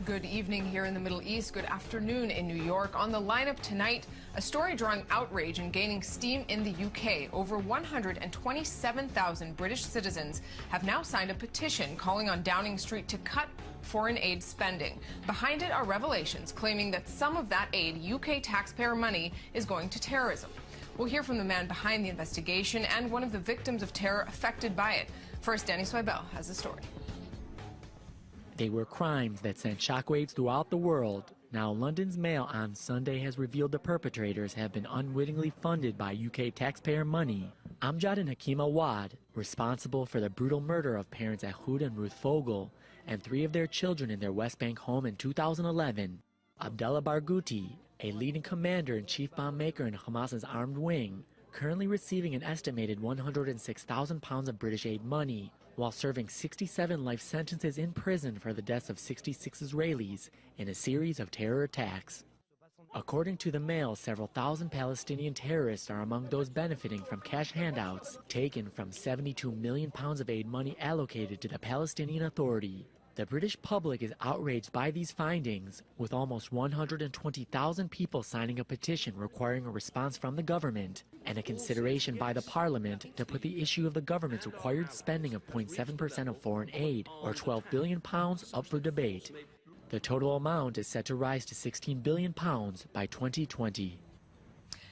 Good evening here in the Middle East. Good afternoon in New York. On the lineup tonight, a story drawing outrage and gaining steam in the UK. Over 127,000 British citizens have now signed a petition calling on Downing Street to cut foreign aid spending. Behind it are revelations claiming that some of that aid, UK taxpayer money, is going to terrorism. We'll hear from the man behind the investigation and one of the victims of terror affected by it. First, Danny Swibel has the story. They were crimes that sent shockwaves throughout the world. Now, London's Mail on Sunday has revealed the perpetrators have been unwittingly funded by UK taxpayer money. Amjad and Hakim Awad, responsible for the brutal murder of parents Ehud and Ruth Fogel and 3 of their children in their West Bank home in 2011. Abdullah Barghouti, a leading commander and chief bomb maker in Hamas's armed wing, currently receiving an estimated £106,000 of British aid money, while serving 67 life sentences in prison for the deaths of 66 Israelis in a series of terror attacks. According to the Mail, several thousand Palestinian terrorists are among those benefiting from cash handouts taken from £72 million of aid money allocated to the Palestinian Authority. The British public is outraged by these findings, with almost 120,000 people signing a petition requiring a response from the government and a consideration by the Parliament to put the issue of the government's required spending of 0.7% of foreign aid, or £12 billion, up for debate. The total amount is set to rise to £16 billion by 2020.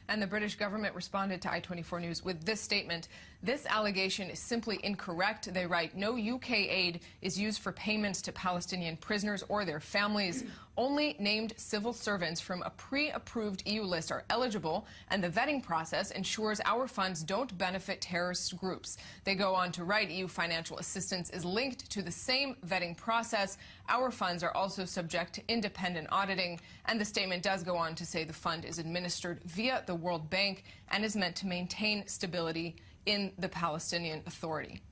And the British government responded to i24 News with this statement. This allegation is simply incorrect. They write, no UK aid is used for payments to Palestinian prisoners or their families. Only named civil servants from a pre-approved EU list are eligible, and the vetting process ensures our funds don't benefit terrorist groups. They go on to write, EU financial assistance is linked to the same vetting process. Our funds are also subject to independent auditing. And the statement does go on to say the fund is administered via the World Bank and is meant to maintain stability in the Palestinian Authority.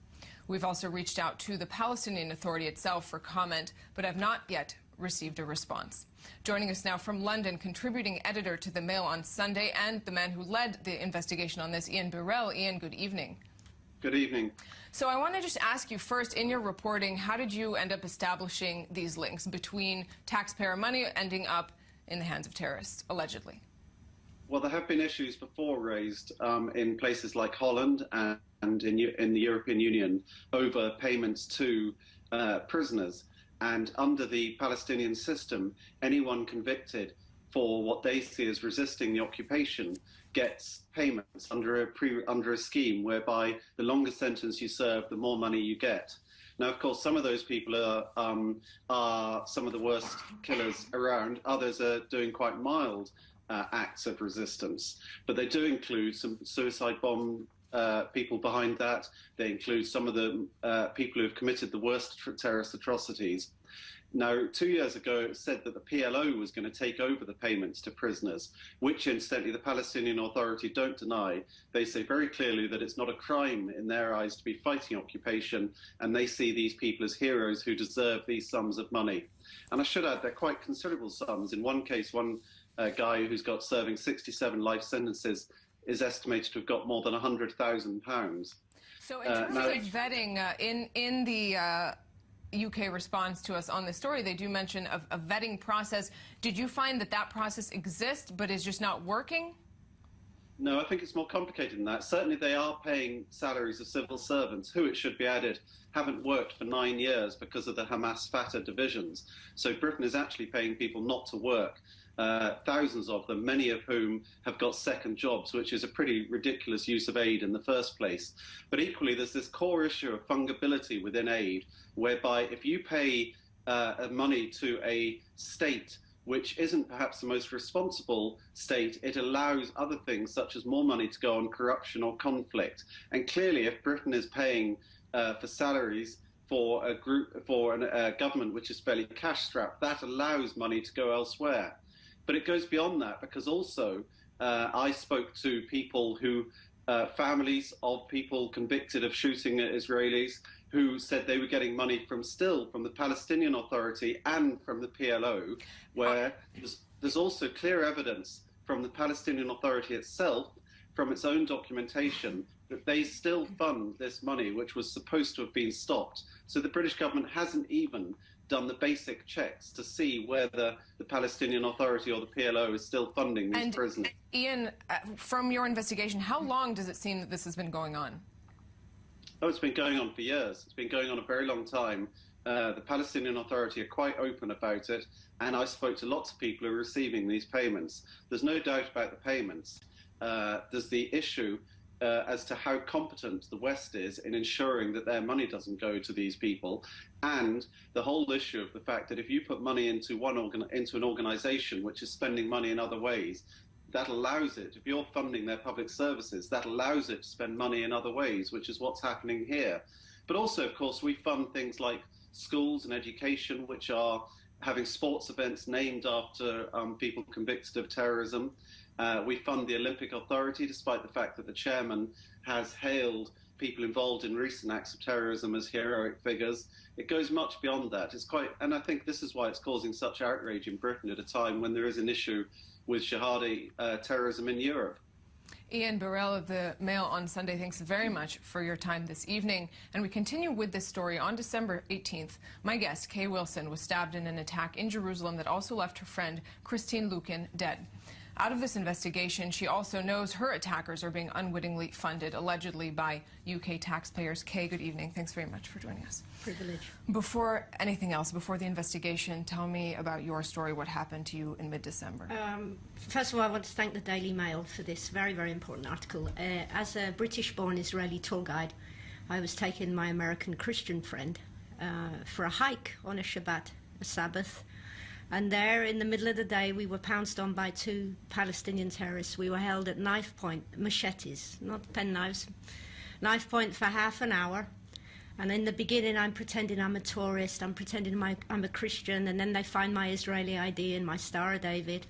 We've also reached out to the Palestinian Authority itself for comment, but have not yet received a response. Joining us now from London, contributing editor to the Mail on Sunday and the man who led the investigation on this, Birrell. Ian, good evening. Good evening. So I want to just ask you first, in your reporting, how did you end up establishing these links between taxpayer money ending up in the hands of terrorists, allegedly? Well, there have been issues before raised in places like Holland and in the European Union over payments to prisoners. And under the Palestinian system, anyone convicted for what they see as resisting the occupation gets payments under a scheme whereby the longer sentence you serve, the more money you get. Now, of course, some of those people are some of the worst killers around. Others are doing quite mild acts of resistance. But they do include some suicide bomb people behind that. They include some of the people who have committed the worst terrorist atrocities. Now, 2 years ago, it was said that the PLO was going to take over the payments to prisoners, which, incidentally, the Palestinian Authority don't deny. They say very clearly that it's not a crime in their eyes to be fighting occupation, and they see these people as heroes who deserve these sums of money. And I should add, they're quite considerable sums. In one case, one guy who's got serving 67 life sentences is estimated to have got more than £100,000. So in terms of vetting, in the UK response to us on this story, they do mention a vetting process. Did you find that that process exists but is just not working? No, I think it's more complicated than that. Certainly they are paying salaries of civil servants who, it should be added, haven't worked for 9 years because of the Hamas-Fatah divisions. So Britain is actually paying people not to work. Thousands of them, many of whom have got second jobs, which is a pretty ridiculous use of aid in the first place. But equally, there's this core issue of fungibility within aid, whereby if you pay money to a state which isn't perhaps the most responsible state, it allows other things, such as more money to go on corruption or conflict. And clearly, if Britain is paying for salaries for a government which is fairly cash-strapped, that allows money to go elsewhere. But it goes beyond that, because also I spoke to people who, families of people convicted of shooting at Israelis, who said they were getting money from the Palestinian Authority and from the PLO, where there's also clear evidence from the Palestinian Authority itself from its own documentation that they still fund this money, which was supposed to have been stopped. So the British government hasn't even done the basic checks to see whether the Palestinian Authority or the PLO is still funding these prisoners. Ian, from your investigation, how long does it seem that this has been going on? Oh, it's been going on for years. It's been going on a very long time. The Palestinian Authority are quite open about it, and I spoke to lots of people who are receiving these payments. There's no doubt about the payments. There's the issue as to how competent the West is in ensuring that their money doesn't go to these people, and the whole issue of the fact that if you put money into an organization which is spending money in other ways, that allows it, if you're funding their public services, that allows it to spend money in other ways, which is what's happening here. But also, of course, we fund things like schools and education, which are having sports events named after people convicted of terrorism. We fund the Olympic Authority, despite the fact that the chairman has hailed people involved in recent acts of terrorism as heroic figures. It goes much beyond that. And I think this is why it's causing such outrage in Britain at a time when there is an issue with jihadi terrorism in Europe. Ian Birrell of the Mail on Sunday, thanks very much for your time this evening. And we continue with this story. On December 18th, my guest, Kay Wilson, was stabbed in an attack in Jerusalem that also left her friend, Christine Lukin, dead. Out of this investigation, she also knows her attackers are being unwittingly funded, allegedly by UK taxpayers. Kay, good evening. Thanks very much for joining us. Privilege. Before anything else, before the investigation, tell me about your story, what happened to you in mid-December. First of all, I want to thank the Daily Mail for this very, very important article. As a British-born Israeli tour guide, I was taking my American Christian friend for a hike on a Shabbat, a Sabbath. And there, in the middle of the day, we were pounced on by two Palestinian terrorists. We were held at knife point, machetes, not penknives, knife point for half an hour. And in the beginning, I'm pretending I'm a tourist, I'm pretending I'm a Christian, and then they find my Israeli ID and my Star of David.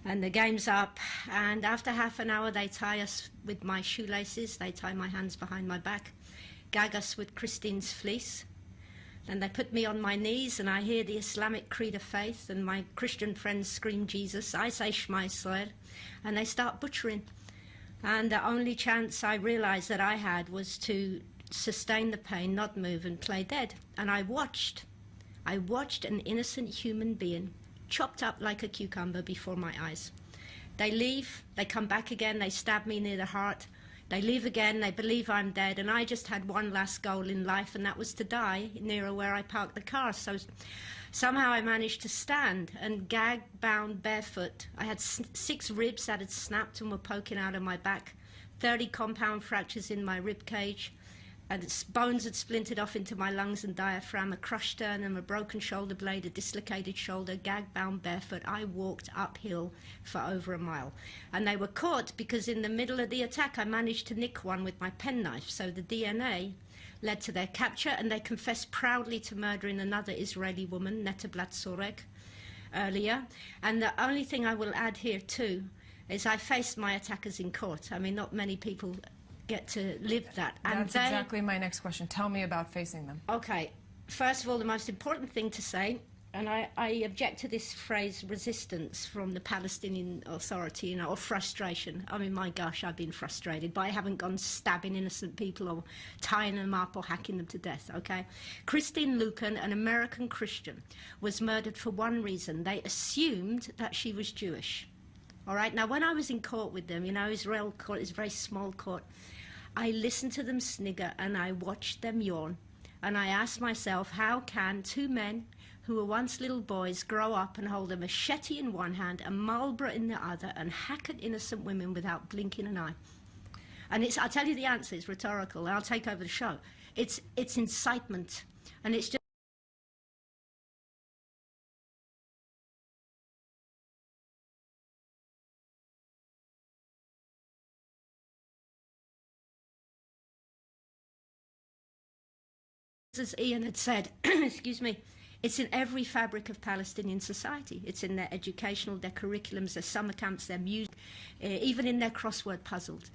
And the game's up, and after half an hour, they tie us with my shoelaces, they tie my hands behind my back, gag us with Christine's fleece. And they put me on my knees, and I hear the Islamic creed of faith, and my Christian friends scream Jesus. I say Shema Israel, and they start butchering. And the only chance I realized that I had was to sustain the pain, not move, and play dead. And I watched an innocent human being chopped up like a cucumber before my eyes. They leave, they come back again, they stab me near the heart. They leave again, they believe I'm dead, and I just had one last goal in life, and that was to die near where I parked the car. So somehow I managed to stand, and gagged, bound, barefoot. I had 6 ribs that had snapped and were poking out of my back, 30 compound fractures in my rib cage, and its bones had splintered off into my lungs and diaphragm, a crushed sternum, a broken shoulder blade, a dislocated shoulder, gag bound barefoot. I walked uphill for over a mile. And they were caught because in the middle of the attack I managed to nick one with my penknife. So the DNA led to their capture, and they confessed proudly to murdering another Israeli woman, Netta Blatsorek, earlier. And the only thing I will add here too is I faced my attackers in court. I mean, not many people get to live that. And that's exactly my next question. Tell me about facing them. Okay. First of all, the most important thing to say, and I object to this phrase resistance from the Palestinian Authority, or frustration. I mean, my gosh, I've been frustrated, but I haven't gone stabbing innocent people or tying them up or hacking them to death, okay? Christine Lukin, an American Christian, was murdered for one reason. They assumed that she was Jewish. All right? Now, when I was in court with them, Israel court is a very small court, I listened to them snigger and I watched them yawn. And I asked myself, how can 2 men who were once little boys grow up and hold a machete in one hand, a Marlboro in the other, and hack at innocent women without blinking an eye? And I'll tell you the answer, it's rhetorical, and I'll take over the show. It's incitement, and it's just as Ian had said, excuse me, it's in every fabric of Palestinian society. It's in their educational, their curriculums, their summer camps, their music, even in their crossword puzzles.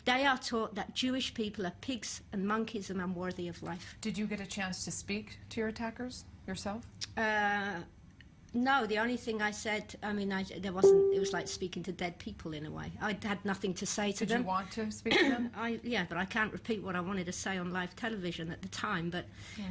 They are taught that Jewish people are pigs and monkeys and unworthy of life. Did you get a chance to speak to your attackers yourself? No, the only thing I said, I mean, there wasn't, it was like speaking to dead people in a way. I had nothing to say to them. Did you want to speak to them? Yeah, but I can't repeat what I wanted to say on live television at the time. But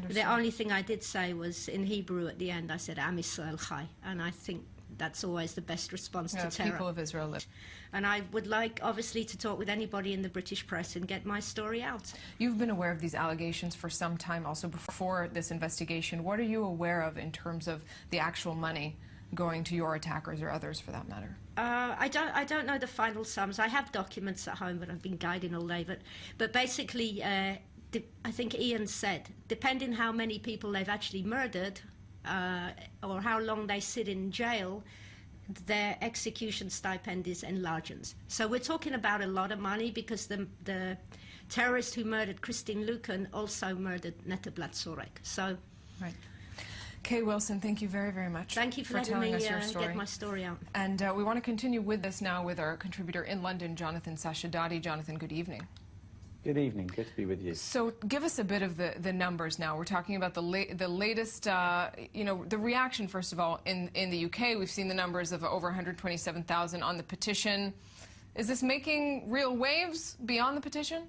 the only thing I did say was in Hebrew at the end, I said, Am Yisrael Chai. And I think that's always the best response to terror. People of Israel live. And I would like, obviously, to talk with anybody in the British press and get my story out. You've been aware of these allegations for some time, also before this investigation. What are you aware of in terms of the actual money going to your attackers or others, for that matter? I don't know the final sums. I have documents at home, but I've been guiding all day. But basically, I think Ian said, depending how many people they've actually murdered, or how long they sit in jail, their execution stipend is enlarged. So we're talking about a lot of money, because the terrorist who murdered Christine Lucan also murdered Netta Blatsorek. So, right. Kay Wilson, thank you very, very much. Thank you for letting me get my story out. And we want to continue with this now with our contributor in London, Jonathan Sacerdoti. Jonathan, good evening. Good evening. Good to be with you. So give us a bit of the numbers now. We're talking about the latest, the reaction, first of all, in the UK. We've seen the numbers of over 127,000 on the petition. Is this making real waves beyond the petition?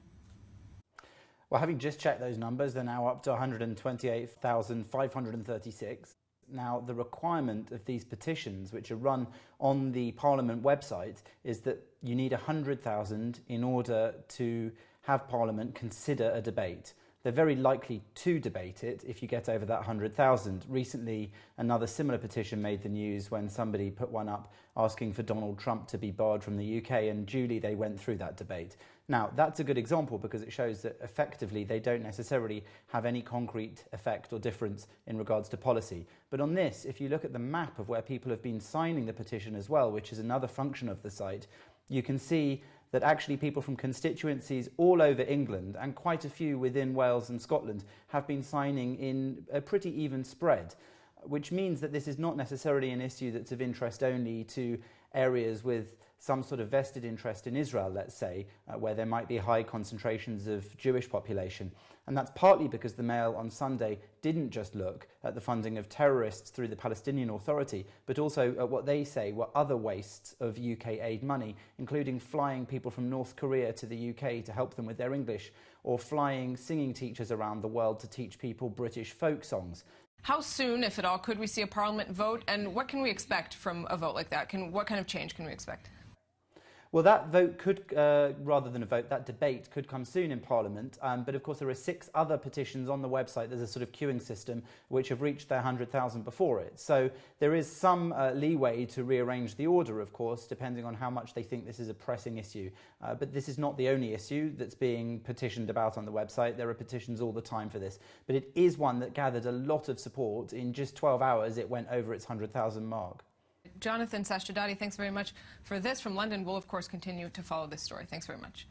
Well, having just checked those numbers, they're now up to 128,536. Now, the requirement of these petitions, which are run on the Parliament website, is that you need 100,000 in order to have Parliament consider a debate. They're very likely to debate it if you get over that 100,000. Recently, another similar petition made the news when somebody put one up asking for Donald Trump to be barred from the UK, and duly they went through that debate. Now, that's a good example because it shows that effectively they don't necessarily have any concrete effect or difference in regards to policy. But on this, if you look at the map of where people have been signing the petition as well, which is another function of the site, you can see that actually people from constituencies all over England and quite a few within Wales and Scotland have been signing in a pretty even spread, which means that this is not necessarily an issue that's of interest only to areas with some sort of vested interest in Israel, let's say, where there might be high concentrations of Jewish population. And that's partly because the Mail on Sunday didn't just look at the funding of terrorists through the Palestinian Authority, but also at what they say were other wastes of UK aid money, including flying people from North Korea to the UK to help them with their English, or flying singing teachers around the world to teach people British folk songs. How soon, if at all, could we see a Parliament vote, and what can we expect from a vote like that? What kind of change can we expect? Well, that vote could, rather than a vote, that debate could come soon in Parliament. But of course, there are 6 other petitions on the website. There's a sort of queuing system which have reached their 100,000 before it. So there is some leeway to rearrange the order, of course, depending on how much they think this is a pressing issue. But this is not the only issue that's being petitioned about on the website. There are petitions all the time for this. But it is one that gathered a lot of support. In just 12 hours, it went over its 100,000 mark. Jonathan Sacerdoti, thanks very much for this. From London, we'll, of course, continue to follow this story. Thanks very much.